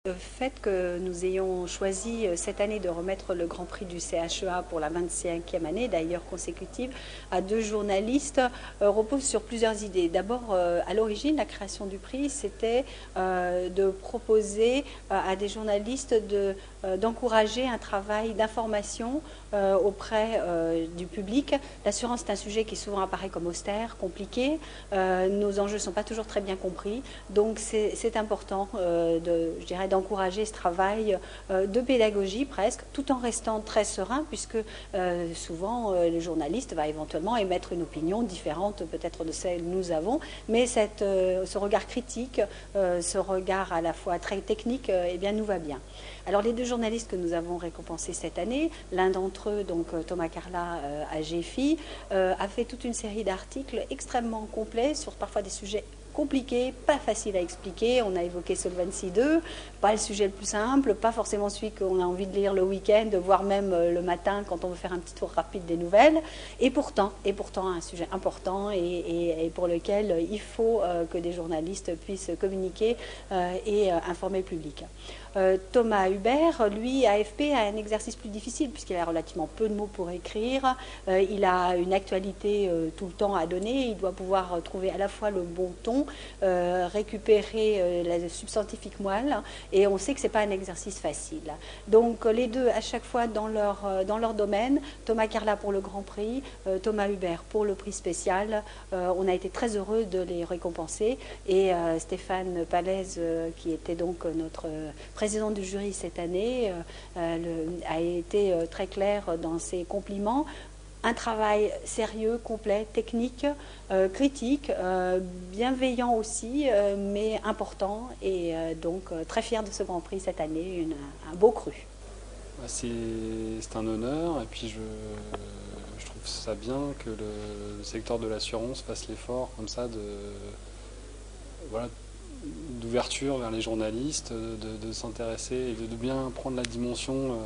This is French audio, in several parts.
Le fait que nous ayons choisi cette année de remettre le Grand Prix du CHEA pour la 25e année, d'ailleurs consécutive, à deux journalistes, repose sur plusieurs idées. D'abord, à l'origine, la création du prix, c'était de proposer à des journalistes d'encourager un travail d'information auprès du public. L'assurance, c'est un sujet qui souvent apparaît comme austère, compliqué. Nos enjeux ne sont pas toujours très bien compris. Donc, c'est important, je dirais, d'encourager ce travail de pédagogie presque, tout en restant très serein, puisque souvent le journaliste va éventuellement émettre une opinion différente peut-être de celle que nous avons, mais ce regard critique, ce regard à la fois très technique, eh bien, nous va bien. Alors les deux journalistes que nous avons récompensés cette année, l'un d'entre eux, donc Thomas Carla à GFI, a fait toute une série d'articles extrêmement complets sur parfois des sujets compliqué, pas facile à expliquer. On a évoqué Solvency 2, pas le sujet le plus simple, pas forcément celui qu'on a envie de lire le week-end, voire même le matin quand on veut faire un petit tour rapide des nouvelles. Et pourtant un sujet important et pour lequel il faut que des journalistes puissent communiquer et informer le public. Thomas Hubert, lui, AFP, a un exercice plus difficile puisqu'il a relativement peu de mots pour écrire. Il a une actualité tout le temps à donner. Il doit pouvoir trouver à la fois le bon ton, récupérer la substantifique moelle, et on sait que ce n'est pas un exercice facile. Donc les deux, à chaque fois dans leur domaine, Thomas Carla pour le Grand Prix, Thomas Hubert pour le prix spécial, on a été très heureux de les récompenser, et Stéphane Palaise, qui était donc notre président du jury cette année, a été très clair dans ses compliments. Un travail sérieux, complet, technique, critique, bienveillant aussi, mais important, et donc très fier de ce Grand Prix cette année, un beau cru. C'est un honneur, et puis je trouve ça bien que le secteur de l'assurance fasse l'effort comme ça d'ouverture vers les journalistes, de s'intéresser et de bien prendre la dimension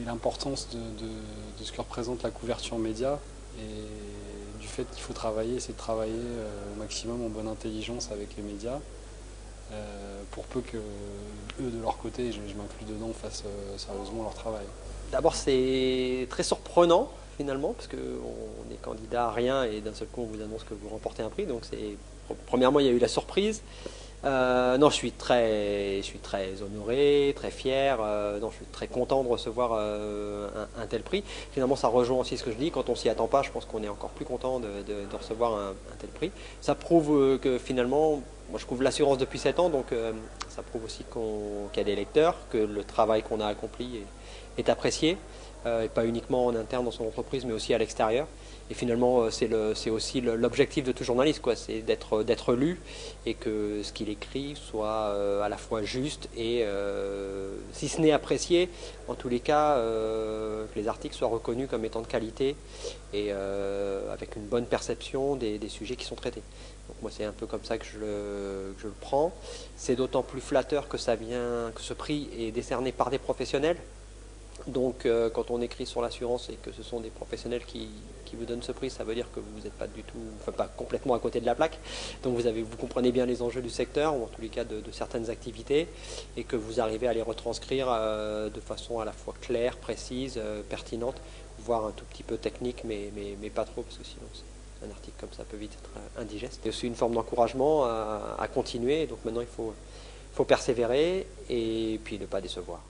et l'importance de ce que représente la couverture média, et du fait qu'il faut travailler, c'est de travailler au maximum en bonne intelligence avec les médias, pour peu que eux de leur côté, je m'inclus dedans, fassent sérieusement leur travail. D'abord, c'est très surprenant finalement, parce qu'on est candidat à rien et d'un seul coup on vous annonce que vous remportez un prix. Donc premièrement, il y a eu la surprise. Non, je suis très honoré, très fier. Non, je suis très content de recevoir un tel prix. Finalement, ça rejoint aussi ce que je dis. Quand on s'y attend pas, je pense qu'on est encore plus content de recevoir un tel prix. Ça prouve que finalement, moi je couvre l'assurance depuis 7 ans, donc ça prouve aussi qu'il y a des lecteurs, que le travail qu'on a accompli est apprécié, et pas uniquement en interne dans son entreprise, mais aussi à l'extérieur. Et finalement, c'est aussi l'objectif de tout journaliste, quoi, c'est d'être lu, et que ce qu'il écrit soit à la fois juste et, si ce n'est apprécié, en tous les cas, que les articles soient reconnus comme étant de qualité, et avec une bonne perception des sujets qui sont traités. Donc moi, c'est un peu comme ça que je le prends. C'est d'autant plus flatteur que ce prix est décerné par des professionnels. Donc quand on écrit sur l'assurance et que ce sont des professionnels qui vous donnent ce prix, ça veut dire que vous n'êtes pas du tout, enfin pas complètement à côté de la plaque. Donc vous comprenez bien les enjeux du secteur, ou en tous les cas de certaines activités, et que vous arrivez à les retranscrire de façon à la fois claire, précise, pertinente, voire un tout petit peu technique, mais pas trop, parce que sinon un article comme ça peut vite être indigeste. C'est aussi une forme d'encouragement à continuer, donc maintenant il faut persévérer et puis ne pas décevoir.